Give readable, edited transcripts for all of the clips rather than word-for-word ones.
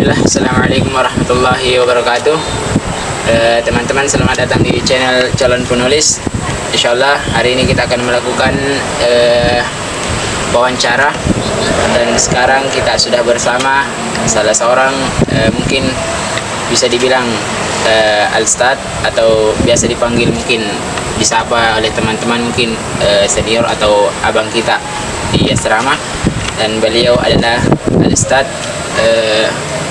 Bismillah, Assalamualaikum warahmatullahi wabarakatuh. Teman-teman, selamat datang di channel Calon Penulis. Insyaallah hari ini kita akan melakukan wawancara. Dan sekarang kita sudah bersama salah seorang mungkin bisa dibilang Al-Ustad, atau biasa dipanggil, mungkin disapa oleh teman-teman mungkin senior atau abang kita di asrama. Dan beliau adalah Al-Ustad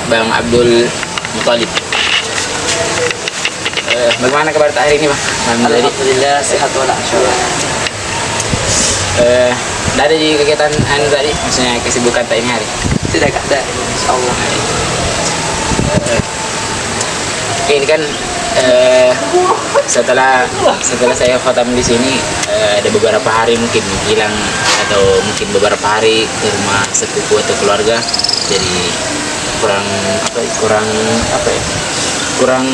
Bang Abdul Muthalib. Bagaimana kabar hari ini, Bang? Alhamdulillah sehat walafiat. Tidak ada di kegiatan tadi, maksudnya kesibukan tak ini hari? Tidak ada, insyaallah. Ini kan setelah saya khatam di sini, ada beberapa hari mungkin hilang, atau mungkin beberapa hari ke rumah sepupu atau keluarga, jadi kurang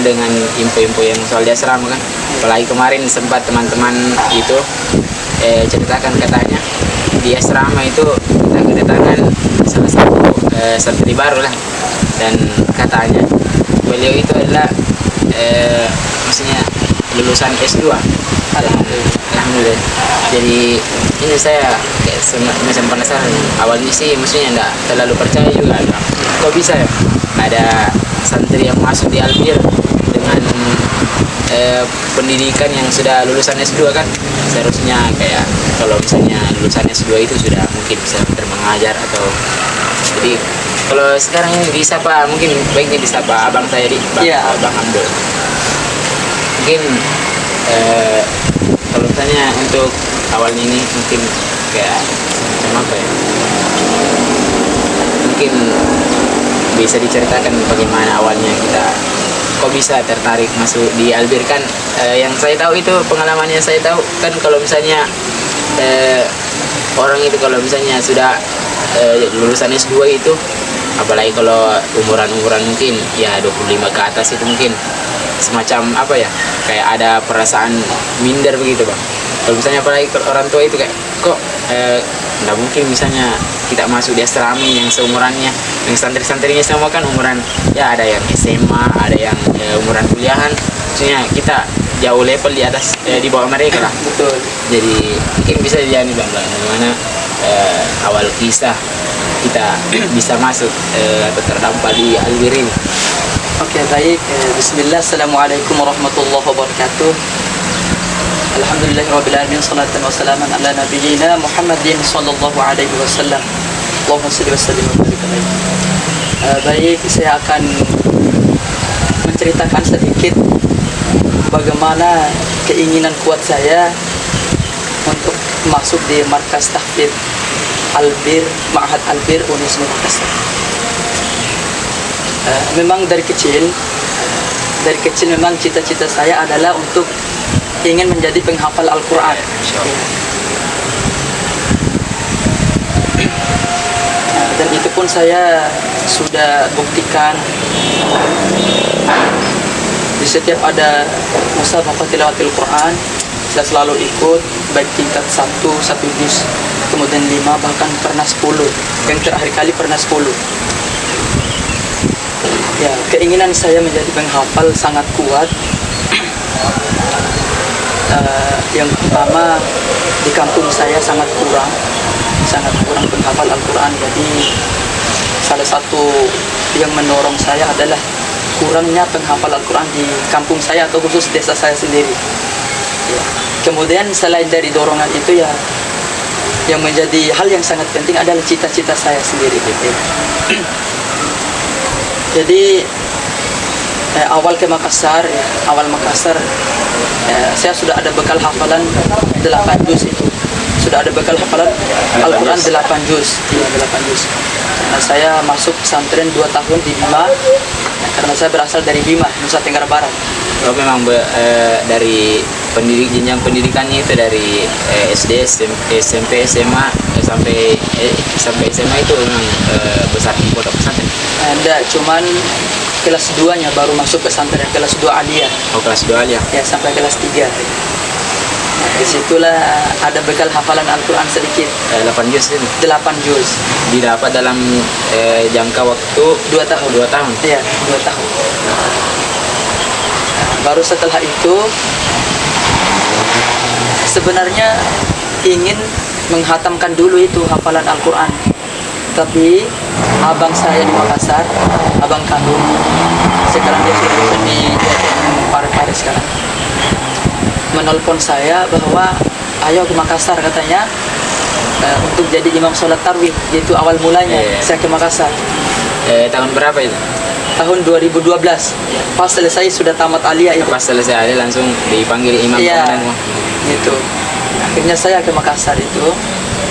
dengan info-info yang soal di asrama kan. Apalagi kemarin sempat teman-teman itu ceritakan, katanya di asrama itu kita kedatangan salah satu santri baru lah, dan katanya beliau itu adalah maksudnya lulusan S2. Alhamdulillah. Jadi ini saya kayak semacam penasaran. Awalnya sih maksudnya enggak terlalu percaya juga. Kok bisa ya ada santri yang masuk di Albir dengan pendidikan yang sudah lulusan S2 kan? Seharusnya kayak kalau misalnya lulusan S2 itu sudah mungkin bisa mengajar atau. Jadi kalau sekarang ini disapa, mungkin baiknya disapa abang saya Bang Abdul. Mungkin kalau misalnya untuk awalnya ini mungkin kayak semacam apa ya, mungkin bisa diceritakan bagaimana awalnya kita kok bisa tertarik masuk di Albir kan. Yang saya tahu itu, pengalamannya saya tahu kan, kalau misalnya orang itu kalau misalnya sudah lulusan S2 itu, apalagi kalau umuran mungkin ya 25 ke atas, itu mungkin semacam apa ya, kayak ada perasaan minder begitu, Bang. Kalau misalnya apalagi orang tua itu kayak kok nggak mungkin misalnya kita masuk di asrama yang seumurannya, yang santri-santrinya semua kan umuran, ya ada yang SMA, ada yang umuran kuliahan, maksudnya kita jauh level di atas, di bawah mereka lah. Betul. Jadi mungkin bisa dijani, Bang, bagaimana awal kisah kita bisa masuk atau terdampar di Albir ini. Oke, baik. Bismillah, Assalamualaikum warahmatullahi wabarakatuh. Alhamdulillahirabbil alamin, salatan wa salaman ala nabiyyina Muhammadin sallallahu alaihi wasallam. Allahumma shalli wa sallim wa barik alaihi. Baik, saya akan menceritakan sedikit bagaimana keinginan kuat saya untuk masuk di markas tahfidz Albir, Ma'had Albir Unisme Makassar. Memang dari kecil memang cita-cita saya adalah untuk ingin menjadi penghafal Al-Quran. Dan itu pun saya sudah buktikan di setiap ada musabaqah tilawatil Quran. Saya selalu ikut, baik tingkat 1 juz, kemudian 5, bahkan pernah 10. Yang terakhir kali pernah 10. Ya, keinginan saya menjadi penghafal sangat kuat. Yang pertama, di kampung saya sangat kurang penghafal Al-Quran. Jadi salah satu yang mendorong saya adalah kurangnya penghafal Al-Quran di kampung saya, atau khusus desa saya sendiri. Ya. Kemudian selain dari dorongan itu, ya, yang menjadi hal yang sangat penting adalah cita-cita saya sendiri gitu. Jadi awal Makassar, saya sudah ada bekal hafalan 8 juz itu. Sudah ada bekal hafalan Al-Quran 8 juz. Iya, 8 juz. Nah, saya masuk pesantren 2 tahun di Bima, karena saya berasal dari Bima, Nusa Tenggara Barat. Oh, memang dari jenjang pendidikannya itu dari SD, SMP, SMA sampai SMA itu memang besar di pondok pesantren. Enggak, cuman kelas 2-nya baru masuk pesantren, kelas 2 aliyah. Oh, kelas 2 aliyah. Ya, sampai kelas 3. Disitulah ada bekal hafalan Al-Quran sedikit. 8 juz itu 8 juz. didapat dalam jangka waktu 2 tahun. 2 tahun. Iya, 2 tahun. Baru setelah itu sebenarnya ingin menghatamkan dulu itu hafalan Al-Quran, tapi abang saya di Makassar, abang kandung, sekarang dia sudah dosen di Parepare sekarang, menelpon saya bahwa ayo ke Makassar katanya, untuk jadi imam sholat tarawih. Itu awal mulanya saya ke Makassar. Tahun berapa itu? Tahun 2012, pas selesai sudah tamat aliyah itu. Pas selesai ada langsung dipanggil imam komandan. Gitu. Akhirnya saya ke Makassar itu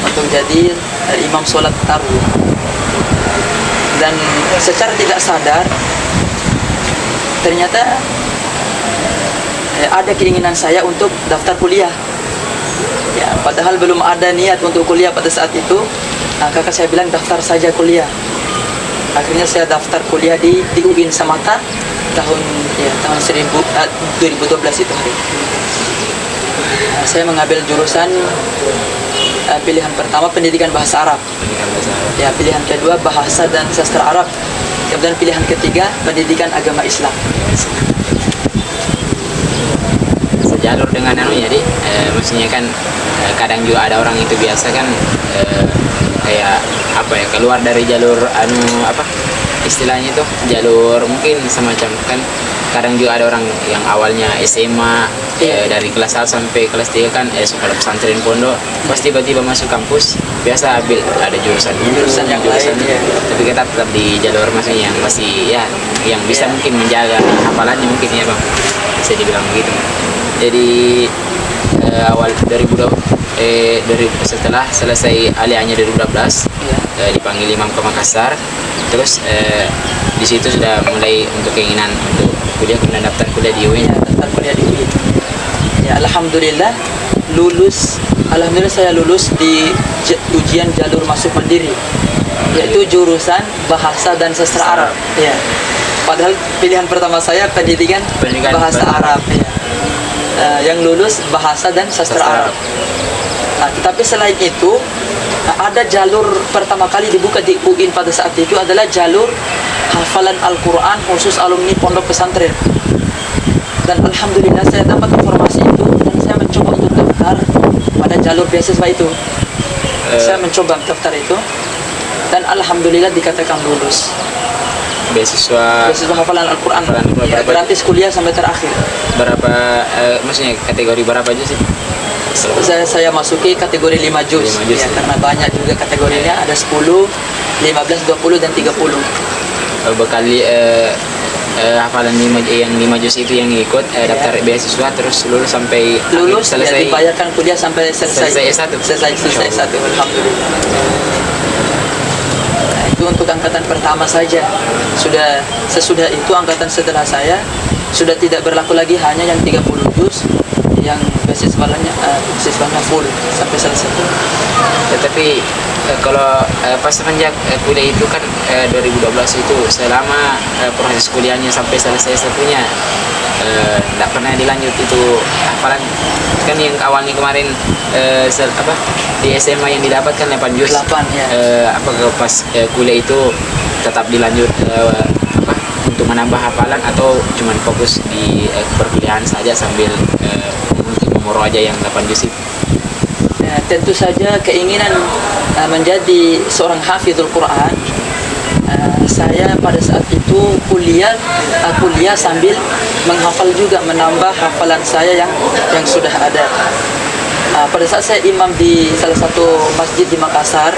untuk jadi imam sholat tarawih. Dan secara tidak sadar ternyata ada keinginan saya untuk daftar kuliah. Ya, padahal belum ada niat untuk kuliah pada saat itu. Kakak saya bilang daftar saja kuliah. Akhirnya saya daftar kuliah di UIN Samata tahun 2012 itu hari. Saya mengambil jurusan pilihan pertama pendidikan bahasa Arab. Ya, pilihan kedua bahasa dan sastra Arab. Kemudian pilihan ketiga pendidikan agama Islam. Sejalur dengan jadi maksudnya kan kadang juga ada orang itu biasa kan kayak apa ya, keluar dari jalur istilahnya itu jalur mungkin semacam kan, kadang juga ada orang yang awalnya SMA dari kelas 1 sampai kelas 3 kan sekolah pesantren pondok, pas tiba-tiba masuk kampus biasa ambil ada jurusan yang lain, tapi kita tetap di jalur maksudnya yang masih yang bisa mungkin menjaga hafalannya mungkin ya bang, bisa dibilang begitu. Jadi awal 2020 setelah selesai aliyahnya 2012 dipanggil imam ke Makassar, terus di situ sudah mulai untuk keinginan untuk kuliah, kemudian daftar kuliah di UIN. Daftar kuliah di UIN. Ya, alhamdulillah saya lulus di ujian jalur masuk mandiri, yaitu jurusan bahasa dan sastra Arab. Ya. Padahal pilihan pertama saya pendidikan bahasa Arab. Ya. Yang lulus bahasa dan sastra Arab. Tetapi selain itu ada jalur pertama kali dibuka di UIN pada saat itu adalah jalur hafalan Al-Quran khusus alumni pondok pesantren. Dan alhamdulillah saya dapat informasi itu dan saya mencoba untuk daftar pada jalur beasiswa itu. Saya mencoba daftar itu dan alhamdulillah dikatakan lulus. Beasiswa hafalan Al-Quran. Ya, gratis kuliah sampai terakhir. Berapa maksudnya kategori berapa aja sih? Saya masuki kategori 5 juz. Ya, karena banyak juga kategorinya, ada 10, 15, 20 dan 30. Bekali hafalan 5 juz itu yang ikut daftar beasiswa terus lulus sampai selesai. Ya, dibayarkan kuliah sampai selesai S1. Selesai S1, alhamdulillah. Nah, itu untuk angkatan pertama saja. Sesudah itu angkatan setelah saya sudah tidak berlaku lagi hanya yang 30 juz yang beasiswanya full sampai selesai. Tetapi kalau pas semenjak kuliah itu kan 2012 itu selama proses kuliahnya sampai selesai satunya tidak pernah dilanjut itu hafalan kan, yang awalnya kemarin di SMA yang didapatkan 8 juz. 8 ya. Apakah pas kuliah itu tetap dilanjut untuk menambah hafalan atau cuman fokus di perkuliahan saja sambil memoro aja yang 8 juz itu? Ya, tentu saja keinginan menjadi seorang hafizul Quran. Saya pada saat itu kuliah sambil menghafal juga, menambah hafalan saya yang sudah ada. Pada saat saya imam di salah satu masjid di Makassar,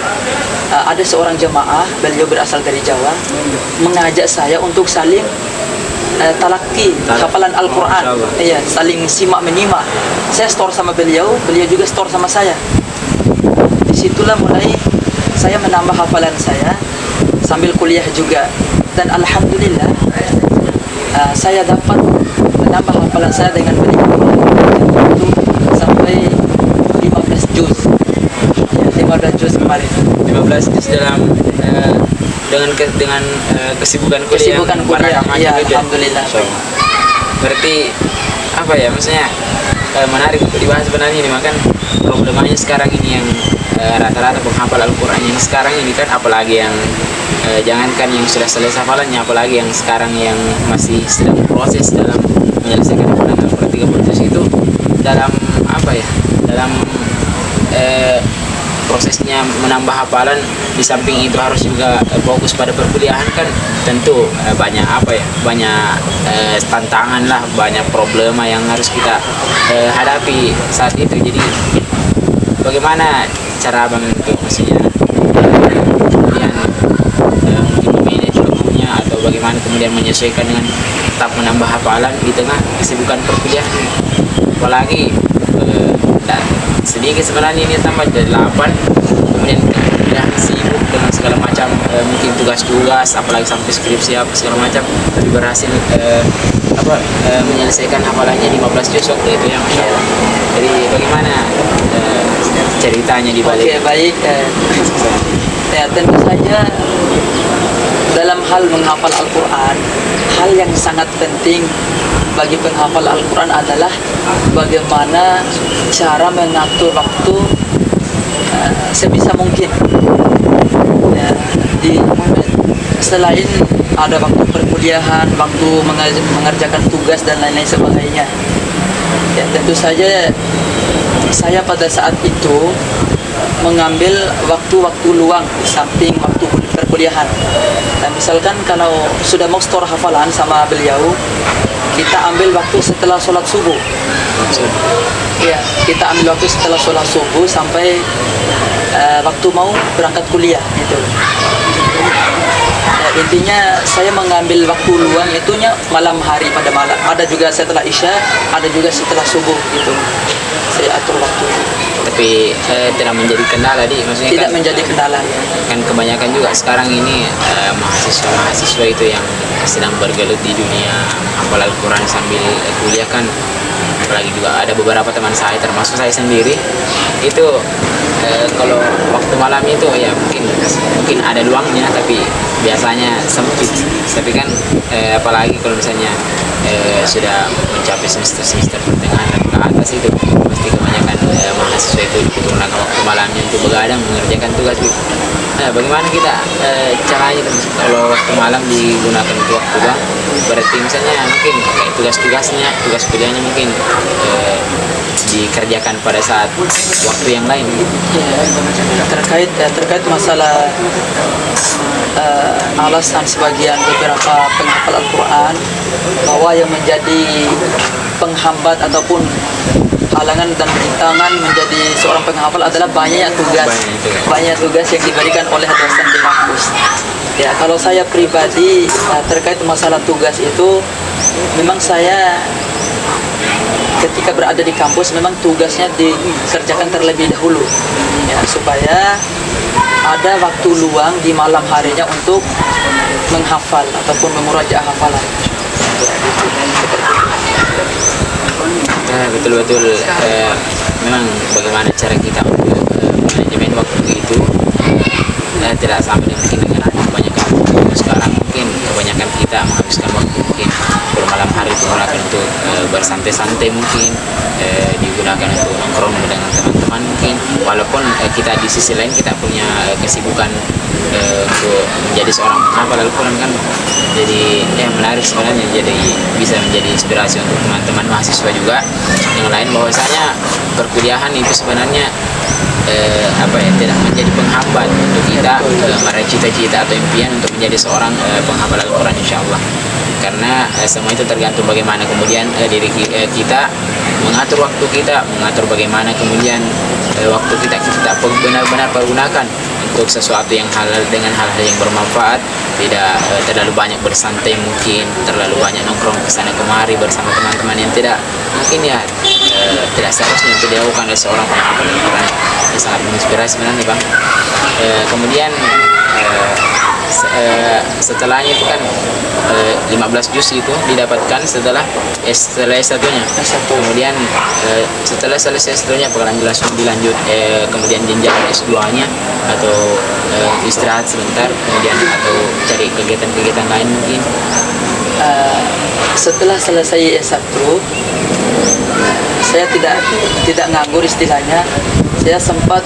ada seorang jemaah, beliau berasal dari Jawa, mengajak saya untuk saling talaki hafalan Al-Quran. Iya, saling simak menyimak. Saya store sama beliau juga store sama saya. Disitulah mulai saya menambah hafalan saya sambil kuliah juga, dan alhamdulillah saya dapat menambah hafalan saya dengan beliau itu sampai 15 juz. Ya, 15 juz kemarin. 15 juz dalam dengan kesibukan kuliah. Ya, alhamdulillah. Berarti apa ya, maksudnya menarik untuk dibahas sebenarnya ini. Makan problemanya sekarang ini yang rata-rata penghafal Al-Quran yang sekarang ini kan, apalagi yang jangankan yang sudah selesai hafalannya, apalagi yang sekarang yang masih sedang proses dalam menyelesaikan hafalan Al-Quran 30 juz itu, dalam apa ya, dalam prosesnya menambah hafalan, di samping itu harus juga fokus pada perkuliahan kan, tentu banyak apa ya, banyak tantangan lah, banyak problema yang harus kita hadapi saat itu. Jadi bagaimana cara Abang untuk maksudnya kemudian mungkin memanage waktunya, atau bagaimana kemudian menyesuaikan dengan tetap menambah hafalan di tengah kesibukan perkuliahan, apalagi sedikit sebenarnya ini tambah jadi 8, kemudian udah sibuk dengan segala macam mungkin tugas-tugas, apalagi sampai skripsi apa segala macam, tapi berhasil menyelesaikan hafalannya 15 juz waktu itu ya, Masya Allah. Jadi bagaimana ceritanya di balik? Oke, baik. Ya, tentu saja dalam hal menghafal Al-Quran, hal yang sangat penting bagi penghafal Al-Quran adalah bagaimana cara mengatur waktu sebisa mungkin. Ya, selain ada waktu perkuliahan, waktu mengerjakan tugas dan lain-lain sebagainya. Ya, tentu saja saya pada saat itu mengambil waktu-waktu luang di samping waktu perkuliahan. Dan misalkan kalau sudah mau store hafalan sama beliau, kita ambil waktu setelah sholat subuh. Ya, kita ambil waktu setelah sholat subuh sampai waktu mau berangkat kuliah gitu. Ya, intinya saya mengambil waktu luang itunya malam hari, pada malam. Ada juga setelah isya, ada juga setelah subuh gitu. Saya atur waktu. Tapi tidak menjadi kendala, maksudnya tidak kan, menjadi kendala ya. Kan kebanyakan juga sekarang ini mahasiswa yang sedang bergelut di dunia menghafal Al-Quran sambil kuliah kan, apalagi juga ada beberapa teman saya termasuk saya sendiri itu kalau waktu malam itu ya mungkin ada luangnya, tapi biasanya sempit. Tapi kan apalagi kalau misalnya sudah mencapai semester pertengahan dan ke atas, itu pasti kebanyakan mahasiswa itu menggunakan waktu malamnya untuk begadang mengerjakan tugas. Nah, bagaimana kita caranya kalau waktu malam digunakan untuk waktu bang? Berarti misalnya mungkin kayak tugas-tugasnya, tugas kuliahnya mungkin dikerjakan pada saat waktu yang lain. Ya, terkait masalah alasan sebagian beberapa penghafal Al-Quran bahwa yang menjadi penghambat ataupun halangan dan rintangan menjadi seorang penghafal adalah banyak tugas yang diberikan oleh dosen di kampus. Ya, kalau saya pribadi terkait masalah tugas itu, memang saya ketika berada di kampus memang tugasnya dikerjakan terlebih dahulu ya, supaya ada waktu luang di malam harinya untuk menghafal ataupun memurajaah hafalan. Betul-betul memang bagaimana cara kita untuk manajemen waktu itu tidak sama dengan kebanyakan sekarang. Mungkin kebanyakan kita menghabiskan waktu mungkin malam hari itu digunakan untuk bersantai-santai, mungkin digunakan untuk nongkrong dengan teman-teman mungkin, walaupun kita di sisi lain kita punya kesibukan untuk menjadi seorang penghafal Al-Quran kan. Jadi menarik sebenarnya, jadi bisa menjadi inspirasi untuk teman-teman mahasiswa juga yang lain, bahwasanya perkuliahan itu sebenarnya tidak menjadi penghambat untuk kita meraih cita-cita atau impian untuk menjadi seorang penghafal Al-Quran, insya-Allah. Karena semua itu tergantung bagaimana kemudian diri kita mengatur waktu kita, mengatur bagaimana kemudian waktu kita benar-benar pergunakan untuk sesuatu yang halal dengan hal-hal yang bermanfaat, tidak terlalu banyak bersantai, mungkin terlalu banyak nongkrong kesana kemari bersama teman-teman yang tidak mungkin tidak seharusnya untuk dilakukan oleh seorang penghafal Al-Quran. Ini sangat menginspirasi sebenarnya, Bang. Kemudian setelahnya itu kan 15 juz itu didapatkan setelah S1-nya. Kemudian setelah selesai S1-nya apakah langsung dilanjut kemudian jenjang S2-nya, atau istirahat sebentar kemudian, atau cari kegiatan-kegiatan lain mungkin? Setelah selesai S1 saya tidak nganggur istilahnya. Saya sempat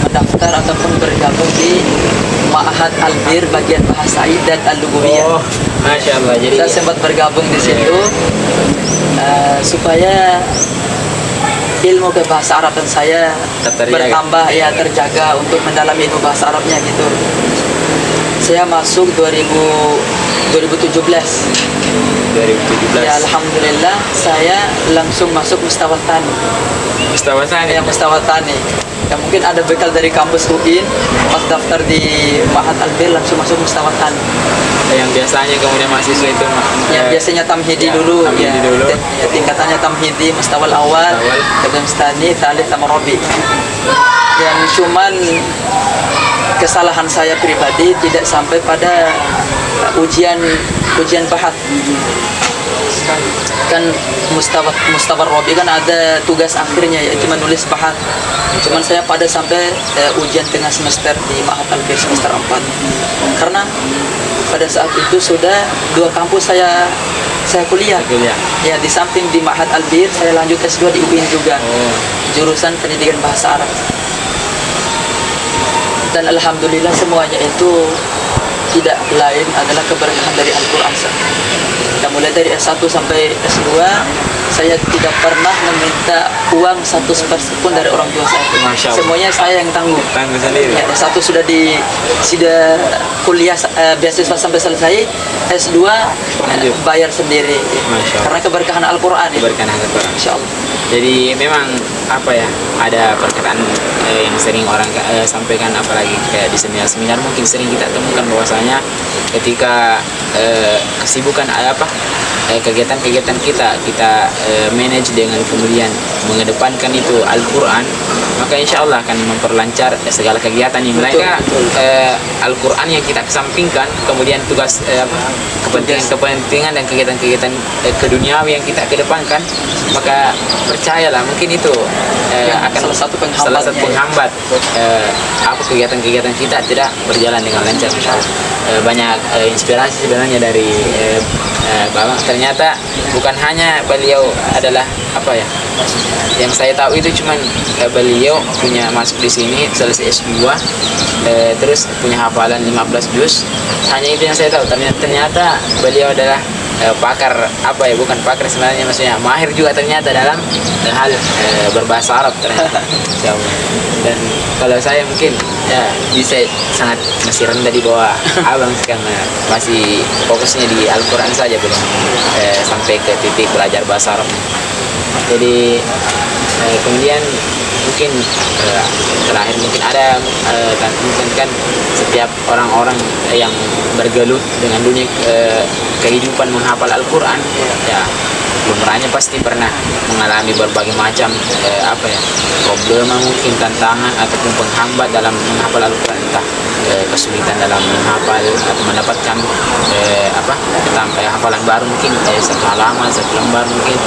mendaftar ataupun bergabung di Ma'had Al-Bir bagian bahasa dan Al-Lughuwiyah. Oh, Masya Allah. Jadi Kita sempat bergabung di situ supaya ilmu bahasa Arab dan saya Terjaga. bertambah, ya terjaga untuk mendalami ilmu bahasa Arabnya gitu. Saya masuk 2017. 2017. Ya alhamdulillah saya langsung masuk Mustawat Tani. Mustafa Sani. Ya Mustawat Tani. Ya mungkin ada bekal dari kampus UIN, pas daftar di Ma'had Al-Bir langsung masuk Mustawat Tani. Yang biasanya kemudian mahasiswa itu Ya biasanya tamhidi dulu, tamhidi ya, dulu. ya tingkatannya tamhidi, mustawal awal, kemudian stani, thalith, sama robi. Yang cuman kesalahan saya pribadi tidak sampai pada ujian bahat. Kan mustawar robi kan ada tugas akhirnya yaitu menulis bahat. Cuman saya pada sampai ujian tengah semester di Ma'had Al-Bir semester 4. Karena pada saat itu sudah 2 kampus saya kuliah. Ya di samping di Ma'had Al-Bir saya lanjut S2 di UIN juga. Jurusan pendidikan bahasa Arab. Dan alhamdulillah semuanya itu tidak lain adalah keberkahan dari Al-Quran. Dan mulai dari S1 sampai S2 saya tidak pernah meminta uang 100% pun dari orang tua saya. Masya Allah. Semuanya saya yang tanggung. Tanggung sendiri. Ya, S1 sudah kuliah beasiswa sampai selesai, S2 bayar sendiri. Masya Allah. Karena keberkahan Al-Quran. Keberkahan Al-Quran. Insya Allah. Jadi memang apa ya, ada perkataan yang sering orang sampaikan, apalagi kayak di seminar-seminar mungkin sering kita temukan bahwasanya ketika kesibukan kegiatan-kegiatan kita manage dengan kemudian mengedepankan itu Al-Quran, maka insya Allah akan memperlancar segala kegiatan yang mereka Al-Quran yang kita kesampingkan, kemudian tugas kepentingan dan kegiatan-kegiatan keduniawi yang kita kedepankan, maka percayalah mungkin itu akan salah satu penghambat kegiatan-kegiatan kita tidak berjalan dengan lancar. Banyak inspirasi sebenarnya dari Bapak. Ternyata bukan hanya beliau adalah yang saya tahu itu cuman beliau punya masuk di sini selesai S2 terus punya hafalan 15 juz, hanya itu yang saya tahu. Ternyata beliau adalah pakar bukan pakar sebenarnya, maksudnya mahir juga ternyata dalam hal berbahasa Arab ternyata. Dan kalau saya mungkin bisa sangat masih rendah di bawah abang karena masih fokusnya di Al-Quran saja, belum sampai ke titik belajar bahasa Arab. Jadi kemudian mungkin terakhir mungkin ada mungkin kan setiap orang-orang yang bergelut dengan dunia kehidupan menghafal Al-Quran, ya lumrahnya pasti pernah mengalami berbagai macam problema, mungkin tantangan ataupun penghambat dalam menghafal Al-Quran, entah kesulitan dalam menghafal atau mendapatkan hafalan baru, mungkin satu halaman, satu lembar, mungkin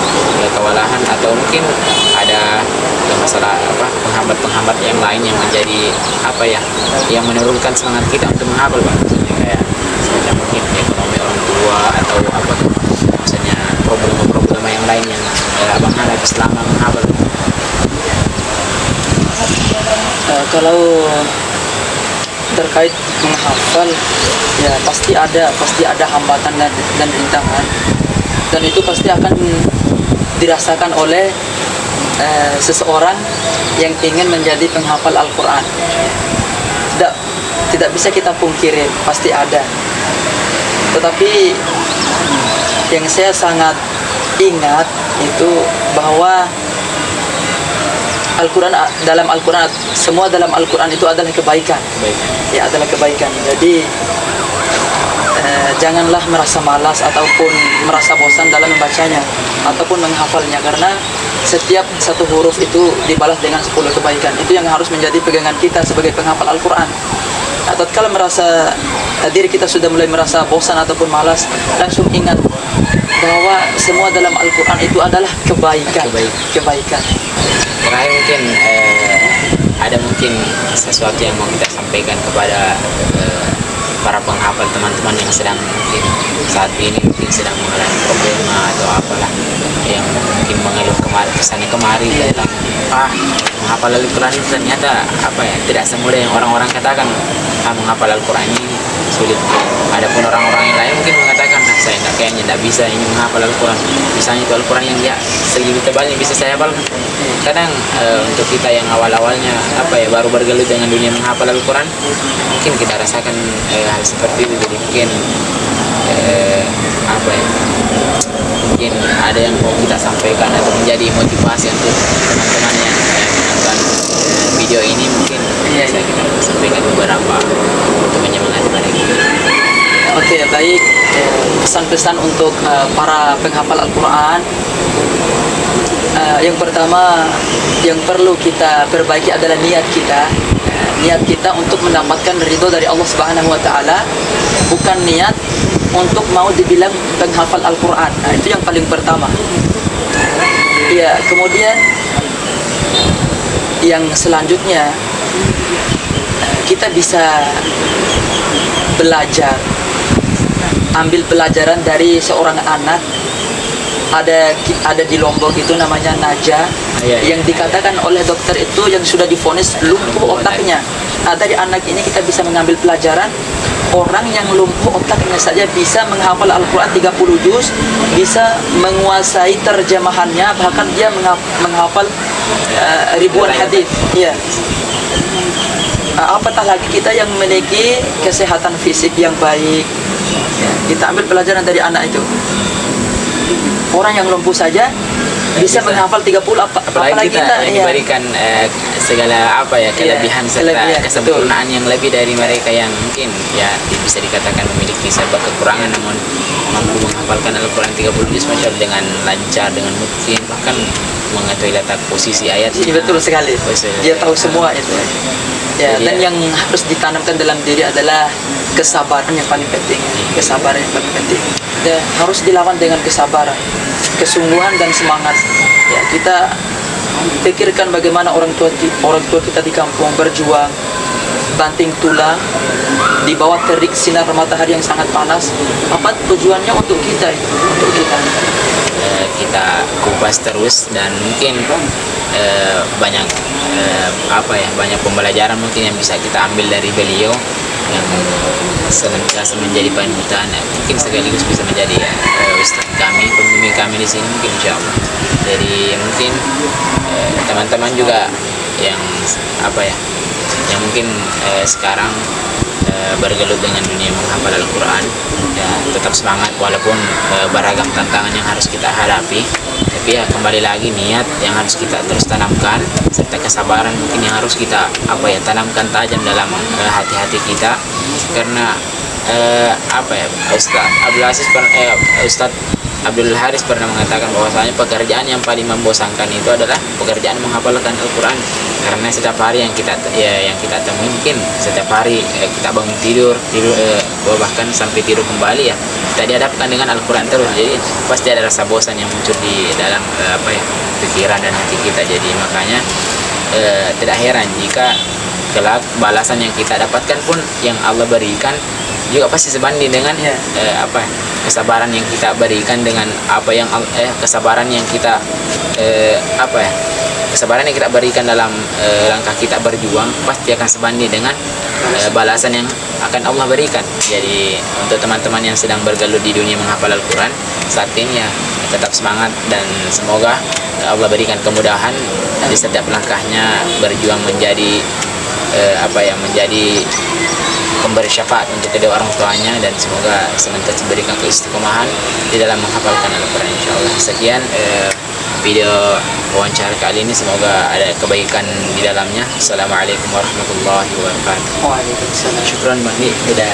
kewalahan, atau mungkin ada masalah penghambat-penghambat yang lain yang menjadi yang menurunkan semangat kita untuk menghafal, Pak. Misalnya kayak semacam mungkin ekonomi orang tua atau misalnya problema yang lain yang abang hadapi selama menghafal. Kalau terkait menghafal, ya pasti ada hambatan dan rintangan, dan itu pasti akan dirasakan oleh seseorang yang ingin menjadi penghafal Al-Quran. Tidak bisa kita pungkiri, pasti ada. Tetapi yang saya sangat ingat itu bahwa semua dalam Al-Quran itu adalah kebaikan. Ya, adalah kebaikan. Jadi janganlah merasa malas ataupun merasa bosan dalam membacanya ataupun menghafalnya, karena setiap satu huruf itu dibalas dengan 10 kebaikan. Itu yang harus menjadi pegangan kita sebagai penghafal Al-Quran. Tatkala merasa diri kita sudah mulai merasa bosan ataupun malas, langsung ingat bahwa semua dalam Al-Quran itu adalah kebaikan. Terakhir mungkin ada mungkin sesuatu yang mau kita sampaikan kepada para penghafal teman-teman yang sedang mungkin saat ini mungkin sedang mengalami problema atau apalah, yang mungkin mengeluh kesana kemari dalam menghafal Al-Quran itu ternyata tidak semudah yang orang-orang katakan. Menghafal Al-Quran ini sulit. Adapun orang-orang yang lain mungkin mengatakan, saya kayaknya tidak bisa ini menghafal Al-Quran. Misalnya itu Al-Quran yang segini tebalnya bisa saya hafalkan. Kadang untuk kita yang awal-awalnya baru bergelut dengan dunia menghafal Al-Quran, mungkin kita rasakan hal seperti itu. Jadi mungkin mungkin ada yang mau kita sampaikan atau menjadi motivasi untuk teman-teman yang menonton video ini. Mungkin bisa kita sampaikan beberapa untuk menyemangati mereka. Oke, baik. Pesan-pesan untuk para penghafal Al-Quran. Yang pertama yang perlu kita perbaiki adalah niat kita. Niat kita untuk mendapatkan ridho dari Allah Subhanahu wa taala, bukan niat untuk mau dibilang penghafal Al-Quran. Itu yang paling pertama. Ya, kemudian yang selanjutnya kita bisa belajar, ambil pelajaran dari seorang anak. Ada di Lombok itu namanya Naja, yang dikatakan oleh dokter itu yang sudah divonis lumpuh otaknya. Dari anak ini kita bisa mengambil pelajaran. Orang yang lumpuh otaknya saja bisa menghafal Al-Quran 30 juz, bisa menguasai terjemahannya, bahkan dia menghafal ribuan hadis. Ya. Apatah lagi kita yang memiliki kesehatan fisik yang baik. Ya, kita ambil pelajaran dari anak itu. Orang yang lumpuh saja bisa menghafal 30, apalagi kita yang diberikan segala kelebihan serta kesempurnaan yang lebih dari mereka yang mungkin bisa dikatakan memiliki serba kekurangan, namun mampu menghafalkan Al-Quran 30 juz dengan lancar, dengan mungkin bahkan mengetahui letak posisi ayat. Betul sekali. Dia tahu semua itu. Ya, dan yang harus ditanamkan dalam diri adalah kesabaran yang paling penting. Kesabaran yang paling penting. Dan harus dilawan dengan kesabaran, kesungguhan dan semangat. Ya, kita pikirkan bagaimana orang tua kita di kampung berjuang, banting tulang di bawah terik sinar matahari yang sangat panas. Apa tujuannya untuk kita? Untuk kita. Kita kupas terus, dan mungkin banyak banyak pembelajaran mungkin yang bisa kita ambil dari beliau yang senantiasa menjadi panutan, mungkin sekaligus bisa menjadi ustaz kami, pembimbing kami di sini mungkin insyaallah. Jadi mungkin teman-teman juga yang yang mungkin sekarang bergelut dengan dunia menghafal Al-Quran, tetap semangat walaupun beragam tantangan yang harus kita hadapi. Tapi kembali lagi niat yang harus kita terus tanamkan, serta kesabaran mungkin yang harus kita tanamkan tajam dalam hati-hati kita. Karena Ustaz Abdul Haris pernah mengatakan bahwasanya pekerjaan yang paling membosankan itu adalah pekerjaan menghafalkan Al-Quran. Karena setiap hari yang kita temui, mungkin setiap hari kita bangun tidur bahkan sampai tidur kembali kita dihadapkan dengan Al-Quran terus. Jadi pasti ada rasa bosan yang muncul di dalam pikiran dan hati kita. Jadi makanya tidak heran jika kelak balasan yang kita dapatkan pun yang Allah berikan juga pasti sebanding dengan kesabaran yang kita berikan dengan kesabaran yang kita kesabaran yang kita berikan dalam langkah kita berjuang pasti akan sebanding dengan balasan yang akan Allah berikan. Jadi untuk teman-teman yang sedang bergelut di dunia menghafal Al-Quran saat ini, tetap semangat dan semoga Allah berikan kemudahan di setiap langkahnya berjuang menjadi menjadi pemberi syafaat untuk kedua orang tuanya, dan semoga senantiasa diberikan keistiqomahan di dalam menghafalkan Al-Quran insyaallah. Sekian video wawancara kali ini, semoga ada kebaikan di dalamnya. Assalamualaikum warahmatullahi wabarakatuh. Waalaikumsalam. Syukran Bang, udah